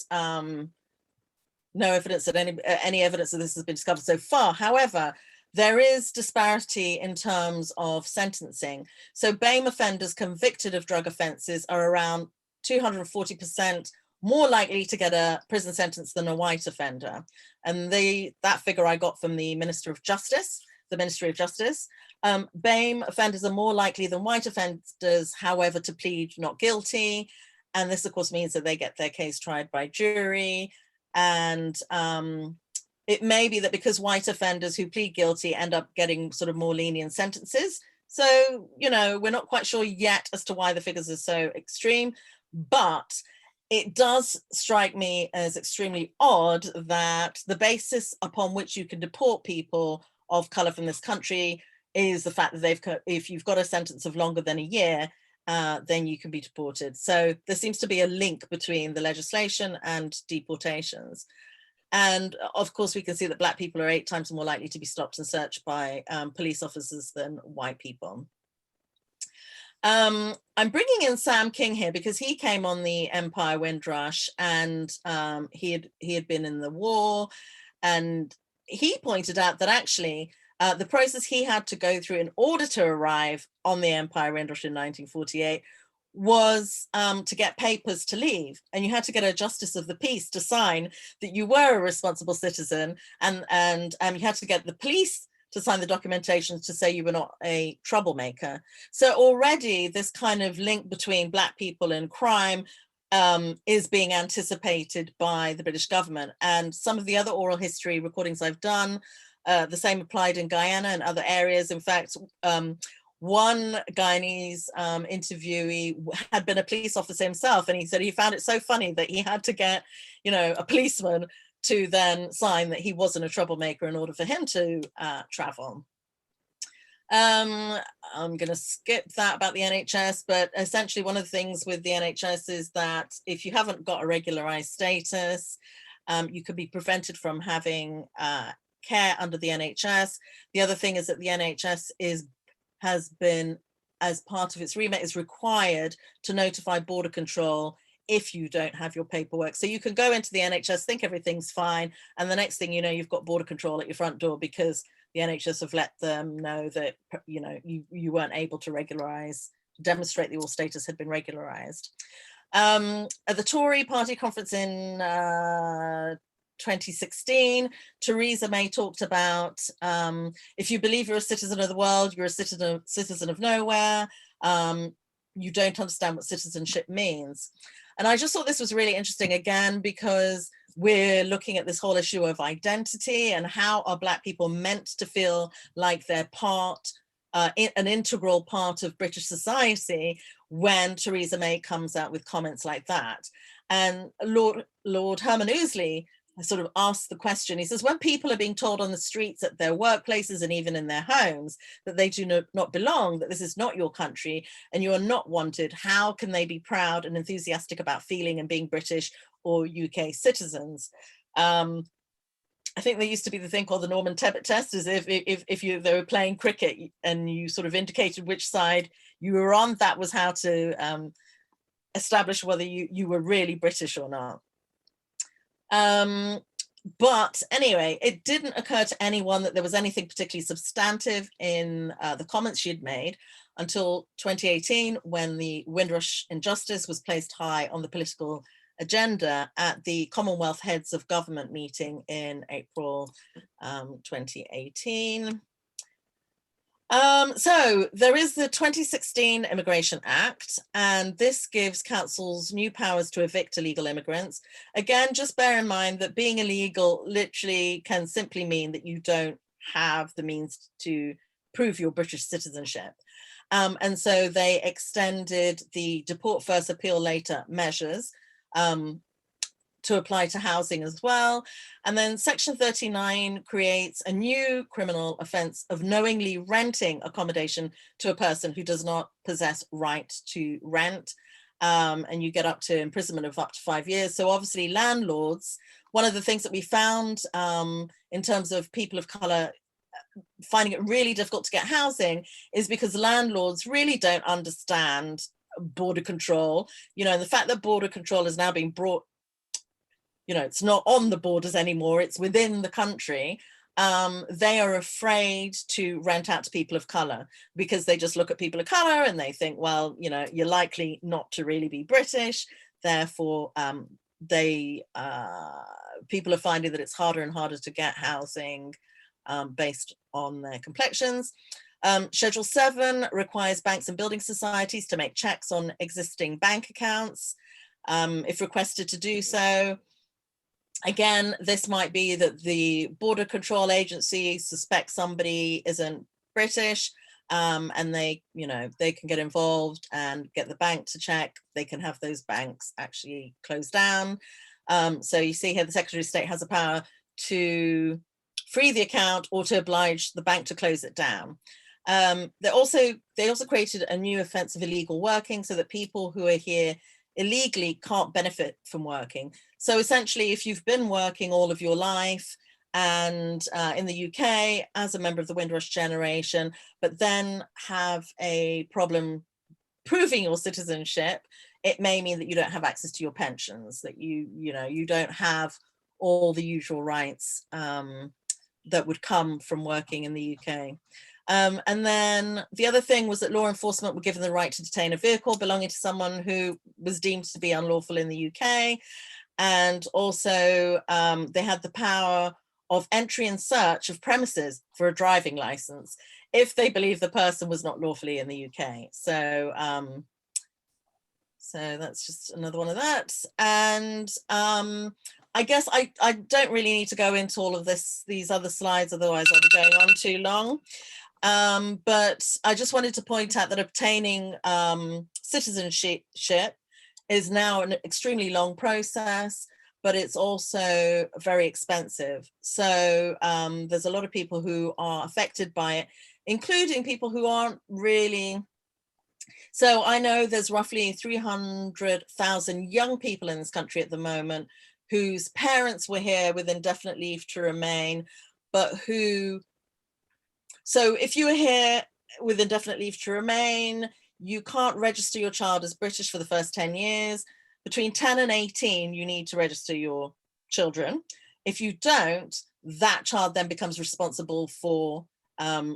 no evidence that any evidence of this has been discovered so far. However, there is disparity in terms of sentencing. So BAME offenders convicted of drug offences are around 240% more likely to get a prison sentence than a white offender. And that figure I got from the Minister of Justice, the Ministry of Justice. BAME offenders are more likely than white offenders, however, to plead not guilty. And this, of course, means that they get their case tried by jury. And it may be that because white offenders who plead guilty end up getting sort of more lenient sentences. So, you know, we're not quite sure yet as to why the figures are so extreme, but it does strike me as extremely odd that the basis upon which you can deport people of color from this country is the fact that if you've got a sentence of longer than a year, then you can be deported. So there seems to be a link between the legislation and deportations. And of course, we can see that Black people are 8 times more likely to be stopped and searched by police officers than white people. I'm bringing in Sam King here because he came on the Empire Windrush, and he had been in the war, and he pointed out that actually the process he had to go through in order to arrive on the Empire Windrush in 1948 was to get papers to leave, and you had to get a justice of the peace to sign that you were a responsible citizen, and you had to get the police to sign the documentation to say you were not a troublemaker. So already this kind of link between Black people and crime is being anticipated by the British government. And some of the other oral history recordings I've done, the same applied in Guyana and other areas. In fact, one Guyanese interviewee had been a police officer himself, and he said he found it so funny that he had to get, you know, a policeman to then sign that he wasn't a troublemaker in order for him to travel. I'm going to skip that about the NHS, but essentially one of the things with the NHS is that if you haven't got a regularized status, you could be prevented from having care under the NHS. The other thing is that the NHS has been, as part of its remit, is required to notify border control if you don't have your paperwork. So you can go into the NHS, think everything's fine, and the next thing you know, you've got border control at your front door because the NHS have let them know that, you know, you weren't able to regularize, demonstrate that your status had been regularized. At the Tory party conference in 2016, Theresa May talked about if you believe you're a citizen of the world, you're a citizen of nowhere. You don't understand what citizenship means. And I just thought this was really interesting, again, because we're looking at this whole issue of identity and how are Black people meant to feel like they're an integral part of British society when Theresa May comes out with comments like that. And Lord Herman Ouseley sort of asked the question. He says, when people are being told on the streets, at their workplaces, and even in their homes, that they do not belong, that this is not your country and you are not wanted, how can they be proud and enthusiastic about feeling and being British or UK citizens? I think there used to be the thing called the Norman Tebbit test, as if they were playing cricket and you sort of indicated which side you were on, that was how to establish whether you were really British or not. But anyway, it didn't occur to anyone that there was anything particularly substantive in the comments she had made until 2018, when the Windrush injustice was placed high on the political agenda at the Commonwealth Heads of Government meeting in April 2018. So there is the 2016 Immigration Act, and this gives councils new powers to evict illegal immigrants. Again, just bear in mind that being illegal literally can simply mean that you don't have the means to prove your British citizenship. And so they extended the deport first, appeal later measures to apply to housing as well. And then Section 39 creates a new criminal offence of knowingly renting accommodation to a person who does not possess right to rent. And you get up to imprisonment of up to 5 years. So obviously landlords, one of the things that we found in terms of people of colour finding it really difficult to get housing is because landlords really don't understand border control, you know, and the fact that border control is now being brought, you know, it's not on the borders anymore, it's within the country. They are afraid to rent out to people of color because they just look at people of color and they think, well, you know, you're likely not to really be British, therefore people are finding that it's harder and harder to get housing based on their complexions. Schedule 7 requires banks and building societies to make checks on existing bank accounts if requested to do so. Again, this might be that the Border Control Agency suspects somebody isn't British, and they, you know, they can get involved and get the bank to check. They can have those banks actually closed down. So you see here, the Secretary of State has the power to free the account or to oblige the bank to close it down. They also created a new offence of illegal working, so that people who are here illegally can't benefit from working. So essentially, if you've been working all of your life and in the UK as a member of the Windrush generation, but then have a problem proving your citizenship, it may mean that you don't have access to your pensions, that you don't have all the usual rights that would come from working in the UK. And then the other thing was that law enforcement were given the right to detain a vehicle belonging to someone who was deemed to be unlawful in the UK. And also they had the power of entry and search of premises for a driving license if they believe the person was not lawfully in the UK. So so that's just another one of that. And I guess I don't really need to go into all of these other slides, otherwise I'll be going on too long. But I just wanted to point out that obtaining citizenship is now an extremely long process, but it's also very expensive. So there's a lot of people who are affected by it, including people who aren't really. So I know there's roughly 300,000 young people in this country at the moment whose parents were here with indefinite leave to remain, but who, so if you are here with indefinite leave to remain, you can't register your child as British for the first 10 years. Between 10 and 18, you need to register your children. If you don't, that child then becomes responsible for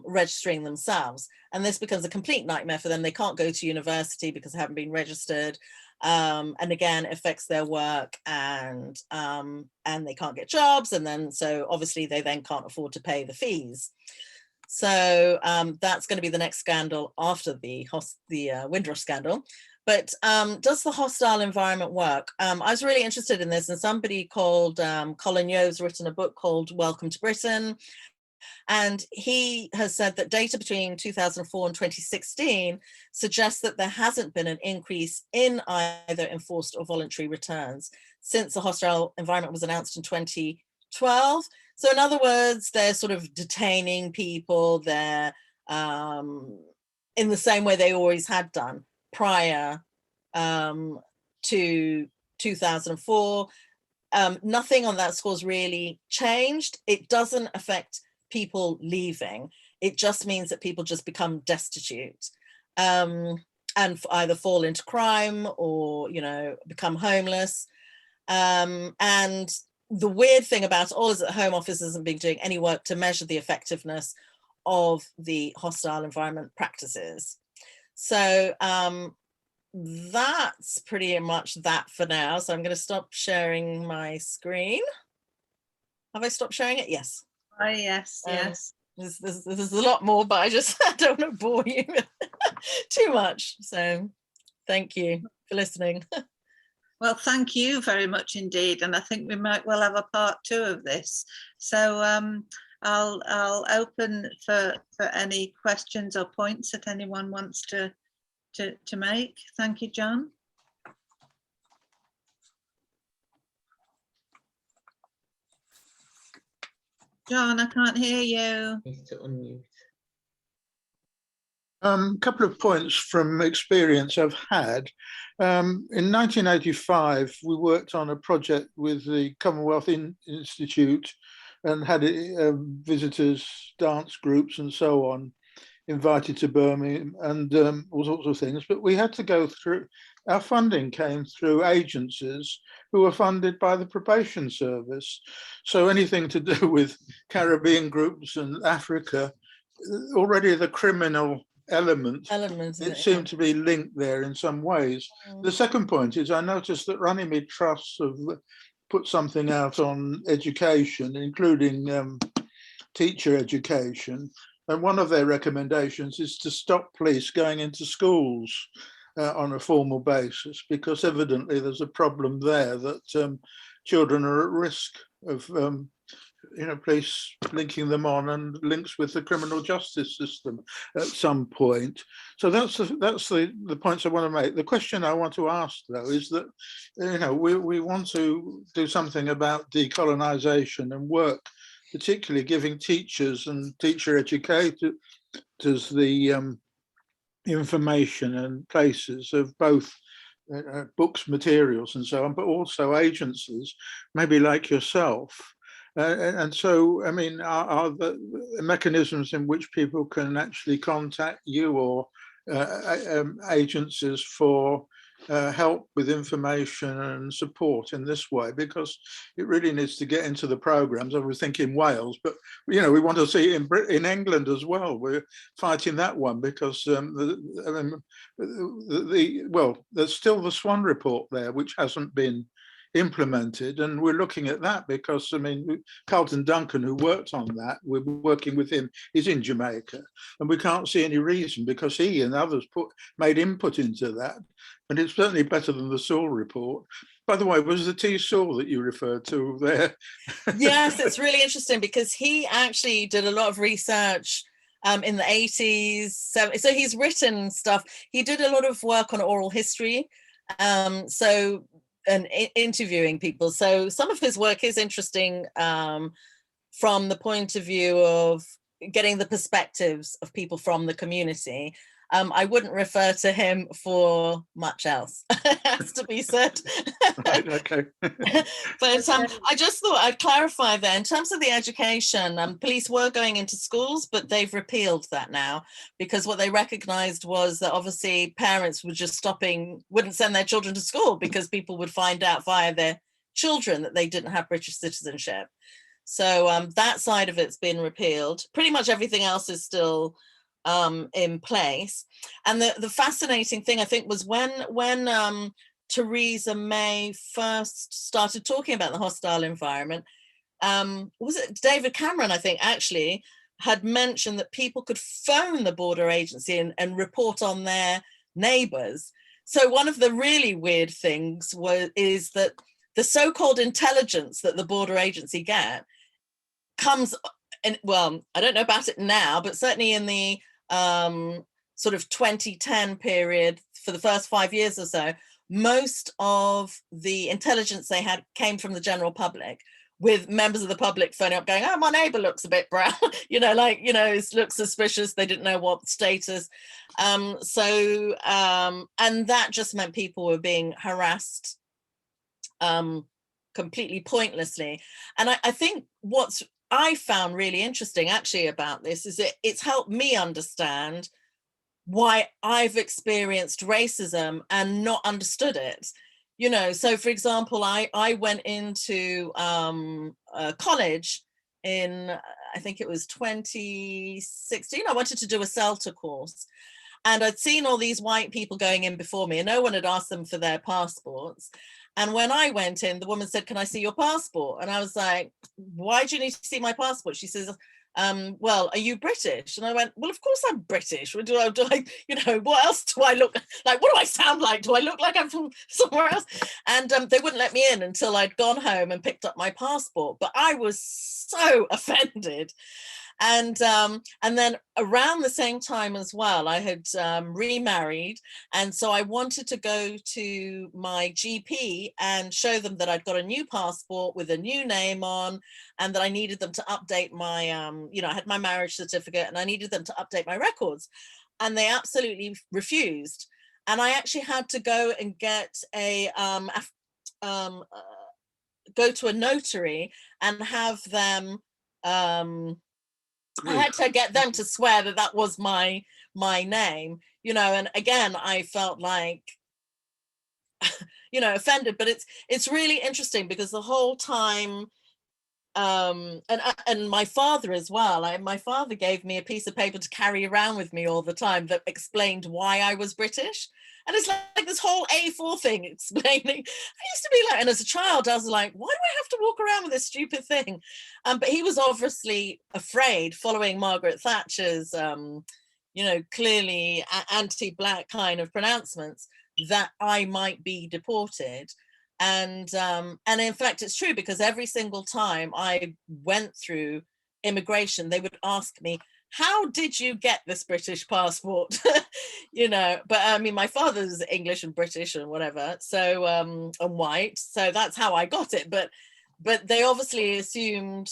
registering themselves. And this becomes a complete nightmare for them. They can't go to university because they haven't been registered. And again, it affects their work, and they can't get jobs. And then, so obviously they then can't afford to pay the fees. So that's going to be the next scandal after the Windrush scandal. But does the hostile environment work? I was really interested in this, and somebody called Colin Yo's written a book called Welcome to Britain. And he has said that data between 2004 and 2016 suggests that there hasn't been an increase in either enforced or voluntary returns since the hostile environment was announced in 2012. So in other words, they're sort of detaining people there in the same way they always had done prior to 2004. Nothing on that score's really changed. It doesn't affect people leaving. It just means that people just become destitute and either fall into crime or, you know, become homeless. And the weird thing about it all is that the Home Office hasn't been doing any work to measure the effectiveness of the hostile environment practices. So that's pretty much that for now. So I'm going to stop sharing my screen. Have I stopped sharing it? Yes. Oh, yes, yes. There's a lot more, but I don't want to bore you too much. So thank you for listening. Well, thank you very much indeed. And I think we might well have a part 2 of this. So I'll open for any questions or points that anyone wants to make. Thank you, John. John, I can't hear you. Needs to unmute. A couple of points from experience I've had. In 1985, we worked on a project with the Commonwealth Institute and had visitors, dance groups and so on, invited to Birmingham and all sorts of things. But we had to go through, our funding came through agencies who were funded by the probation service. So anything to do with Caribbean groups and Africa, already the criminal element, it seemed to be linked there in some ways. The second point is I noticed that Runnymede Trusts have put something out on education, including teacher education. And one of their recommendations is to stop police going into schools on a formal basis, because evidently there's a problem there that children are at risk of police linking them on and links with the criminal justice system at some point. So that's the points I want to make. The question I want to ask, though, is that we want to do something about decolonization and work, particularly giving teachers and teacher educators the information and places of both books, materials and so on, but also agencies, maybe like yourself. And so, I mean, are the mechanisms in which people can actually contact you or agencies for help with information and support in this way? Because it really needs to get into the programs. I was thinking Wales, but we want to see it in England as well. We're fighting that one because there's still the Swan Report there, which hasn't been implemented, and we're looking at that because Carlton Duncan, who worked on that, we're working with him, is in Jamaica, and we can't see any reason, because he and others made input into that, and it's certainly better than the Sewell report. By the way, was the T. Sewell that you referred to there? Yes, it's really interesting because he actually did a lot of research in the 80s. So he's written stuff. He did a lot of work on oral history. And interviewing people. So some of his work is interesting from the point of view of getting the perspectives of people from the community. I wouldn't refer to him for much else, has to be said. Right, okay. But I just thought I'd clarify there, in terms of the education, police were going into schools, but they've repealed that now, because what they recognized was that obviously parents were just wouldn't send their children to school because people would find out via their children that they didn't have British citizenship. So that side of it's been repealed. Pretty much everything else is still in place. And the fascinating thing, I think, was when Theresa May first started talking about the hostile environment, was it David Cameron, I think, actually had mentioned that people could phone the border agency and report on their neighbours. So one of the really weird things is that the so-called intelligence that the border agency comes in, well, I don't know about it now, but certainly in the sort of 2010 period, for the first 5 years or so, most of the intelligence they had came from the general public, with members of the public phoning up going, oh, my neighbour looks a bit brown, it looks suspicious. They didn't know what status. And that just meant people were being harassed completely pointlessly. And I think what's I found really interesting actually about this is it's helped me understand why I've experienced racism and not understood it. So for example, I went into college in, I think it was 2016. I wanted to do a CELTA course, and I'd seen all these white people going in before me and no one had asked them for their passports. And when I went in, the woman said, can I see your passport? And I was like, why do you need to see my passport? She says, well, are you British? And I went, well, of course I'm British. What else do I look like? What do I sound like? Do I look like I'm from somewhere else? And they wouldn't let me in until I'd gone home and picked up my passport. But I was so offended. And then around the same time as well, I had remarried. And so I wanted to go to my GP and show them that I'd got a new passport with a new name on, and that I needed them to update my, I had my marriage certificate and I needed them to update my records. And they absolutely refused. And I actually had to go and get go to a notary and have them I had to get them to swear that that was my name, you know, and again, I felt like, you know, offended, but it's really interesting because the whole time, and my father as well, my father gave me a piece of paper to carry around with me all the time that explained why I was British. And it's like this whole A4 thing explaining. I used to be like, and as a child, I was like, why do I have to walk around with this stupid thing? But he was obviously afraid, following Margaret Thatcher's, you know, clearly anti-Black kind of pronouncements, that I might be deported. And in fact, it's true, because every single time I went through immigration, they would ask me, how did you get this British passport? You know, but I mean, my father's English and British and whatever, so and white, so that's how I got it. But they obviously assumed,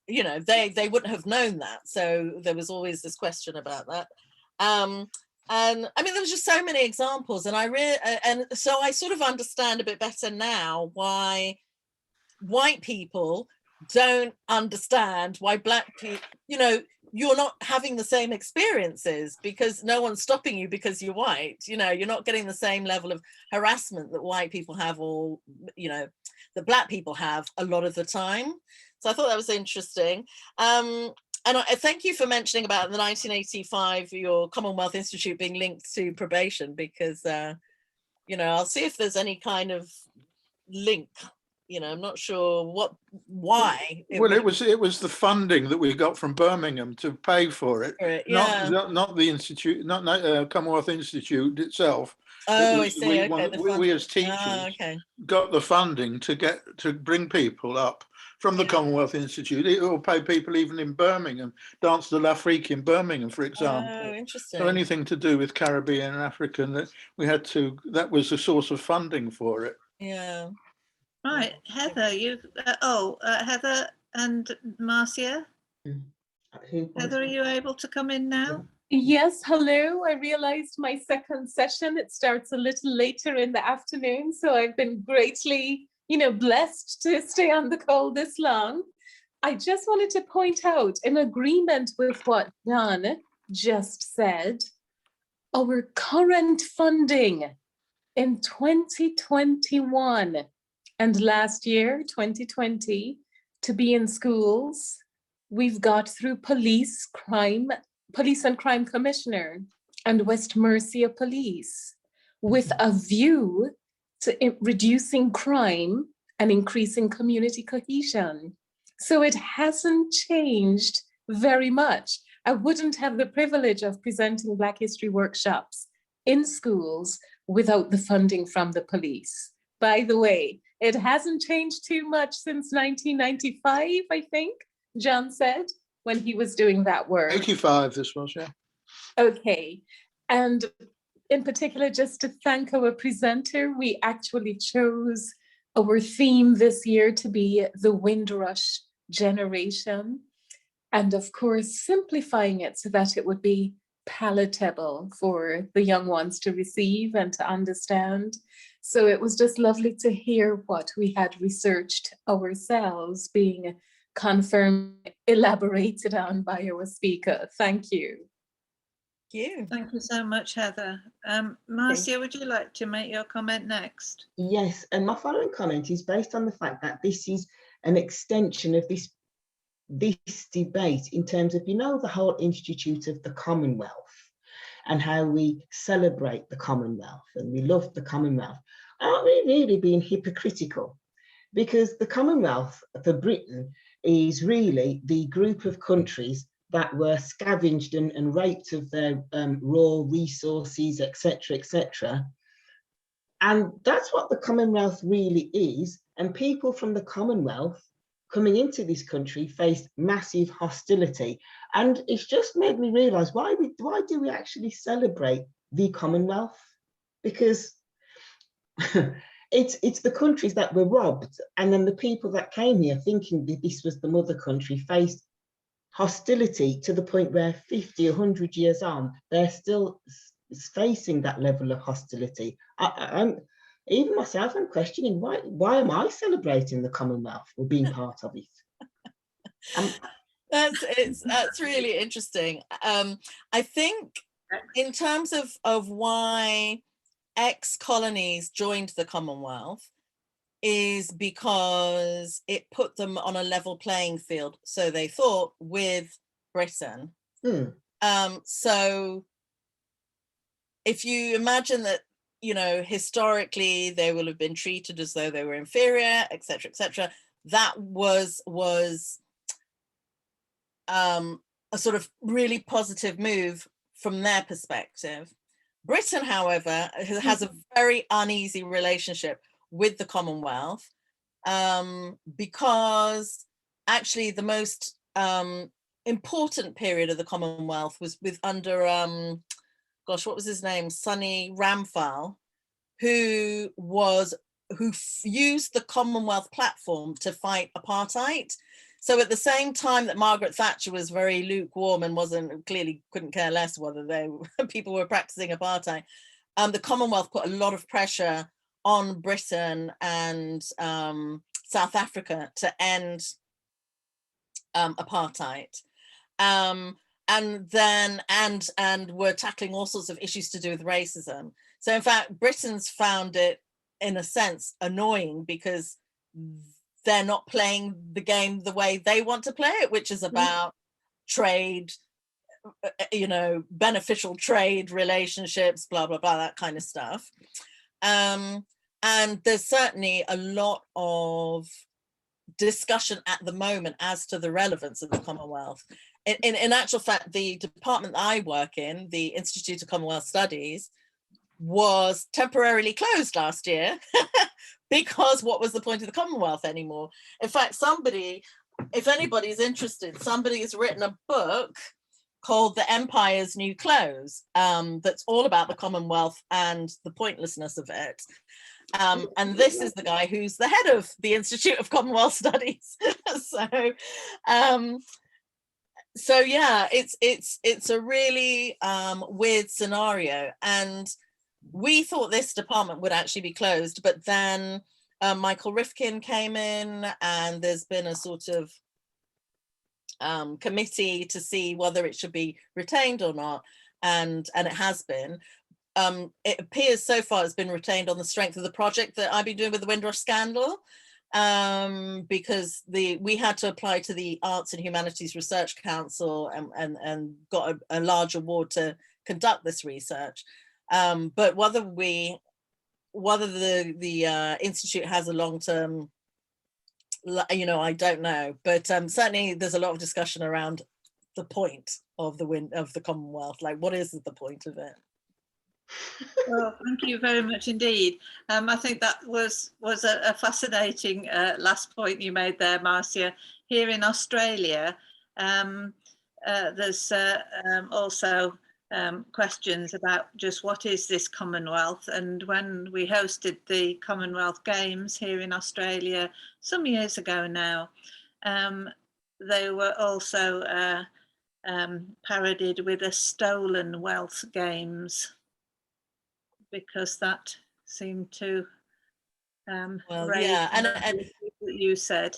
you know, they wouldn't have known that, so there was always this question about that. And I mean, there was just so many examples, and and so I sort of understand a bit better now why white people don't understand why Black people, you know, you're not having the same experiences, because no one's stopping you because you're white. You know, you're not getting the same level of harassment that white people have, or, you know, that Black people have a lot of the time. So I thought that was interesting. And I thank you for mentioning about the 1985, your Commonwealth Institute being linked to probation, because, you know, I'll see if there's any kind of link. You know, I'm not sure why. It was the funding that we got from Birmingham to pay for it, yeah. not the institute, not Commonwealth Institute itself. Oh, I see. Okay, we as teachers got the funding to bring people up from the Commonwealth Institute. It will pay people even in Birmingham, Dance de l'Afrique in Birmingham, for example. Oh, interesting. So anything to do with Caribbean and African, that was a source of funding for it. Yeah. Right, Heather, Heather and Marcia. Heather, are you able to come in now? Yes, hello. I realized my second session, it starts a little later in the afternoon, so I've been greatly, you know, blessed to stay on the call this long. I just wanted to point out, in agreement with what John just said, our current funding in 2021 and last year, 2020, to be in schools, we've got through Police and Crime Commissioner and West Mercia Police, with a view to reducing crime and increasing community cohesion. So it hasn't changed very much. I wouldn't have the privilege of presenting Black History workshops in schools without the funding from the police. By the way, it hasn't changed too much since 1995, I think, John said, when he was doing that work. 85 this was, yeah. Okay, and in particular, just to thank our presenter, we actually chose our theme this year to be the Windrush generation. And of course, simplifying it so that it would be palatable for the young ones to receive and to understand. So it was just lovely to hear what we had researched ourselves being confirmed, elaborated on by our speaker. Thank you. Thank you so much, Heather. Marcia, would you like to make your comment next? Yes, and my following comment is based on the fact that this is an extension of this debate in terms of, you know, the whole Institute of the Commonwealth and how we celebrate the Commonwealth and we love the Commonwealth. Aren't we really being hypocritical? Because the Commonwealth for Britain is really the group of countries that were scavenged and raped of their raw resources, etc., etc. And that's what the Commonwealth really is. And people from the Commonwealth coming into this country faced massive hostility. And it's just made me realise, why do we actually celebrate the Commonwealth? Because it's the countries that were robbed, and then the people that came here thinking that this was the mother country faced hostility to the point where 50, 100 years on, they're still facing that level of hostility. Even myself, I'm questioning, why am I celebrating the Commonwealth or being part of it? That's really interesting. I think in terms of why ex-colonies joined the Commonwealth is because it put them on a level playing field, so they thought, with Britain. So if you imagine that, you know, historically they will have been treated as though they were inferior, etc., etc., that was a sort of really positive move from their perspective. Britain, however, has a very uneasy relationship with the Commonwealth, because actually the most important period of the Commonwealth was under gosh, what was his name? Sonny Ramphal, who used the Commonwealth platform to fight apartheid. So at the same time that Margaret Thatcher was very lukewarm and couldn't care less whether people were practicing apartheid, the Commonwealth put a lot of pressure on Britain and South Africa to end apartheid. And were tackling all sorts of issues to do with racism. So in fact, Britain's found it, in a sense, annoying because they're not playing the game the way they want to play it, which is about trade, you know, beneficial trade relationships, blah, blah, blah, that kind of stuff. And there's certainly a lot of discussion at the moment as to the relevance of the Commonwealth. In actual fact, the department that I work in, the Institute of Commonwealth Studies, was temporarily closed last year because what was the point of the Commonwealth anymore? In fact, if anybody's interested, somebody has written a book called The Empire's New Clothes, that's all about the Commonwealth and the pointlessness of it. And this is the guy who's the head of the Institute of Commonwealth Studies. So yeah, it's a really weird scenario, and we thought this department would actually be closed, but then Michael Rifkin came in, and there's been a sort of committee to see whether it should be retained or not, and it has been. It appears so far it's been retained on the strength of the project that I've been doing with the Windrush scandal, because we had to apply to the Arts and Humanities Research Council and got a large award to conduct this research. But whether the institute has a long-term, you know, I don't know. But certainly there's a lot of discussion around the point of the Commonwealth. Like, what is the point of it? Well, thank you very much indeed. I think that was a fascinating last point you made there, Marcia. Here in Australia, there's also questions about just what is this Commonwealth. And when we hosted the Commonwealth Games here in Australia some years ago now, they were also parodied with a Stolen Wealth Games, because that seemed to raise and you said.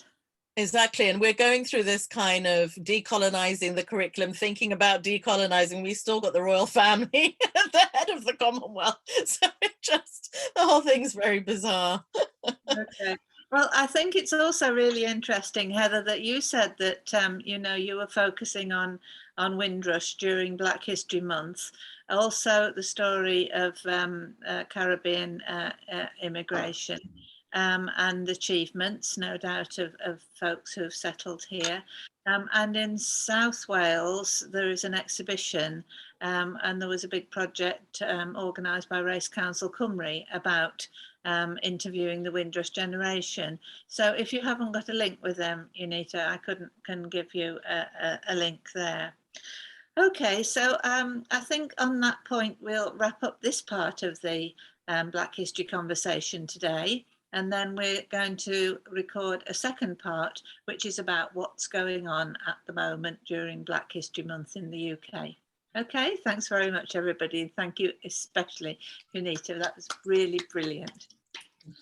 Exactly, and we're going through this kind of decolonizing the curriculum, thinking about decolonizing. We still got the royal family at the head of the Commonwealth, so the whole thing's very bizarre. Okay. Well, I think it's also really interesting, Heather, that you said that you know, you were focusing on Windrush during Black History Month. Also, the story of Caribbean immigration and achievements, no doubt, of folks who have settled here. And in South Wales, there is an exhibition, and there was a big project organised by Race Council Cymru about interviewing the Windrush generation. So if you haven't got a link with them, Juanita, I can give you a link there. Okay, so I think on that point, we'll wrap up this part of the Black History conversation today. And then we're going to record a second part, which is about what's going on at the moment during Black History Month in the UK. Okay, thanks very much, everybody. Thank you, especially Juanita. That was really brilliant.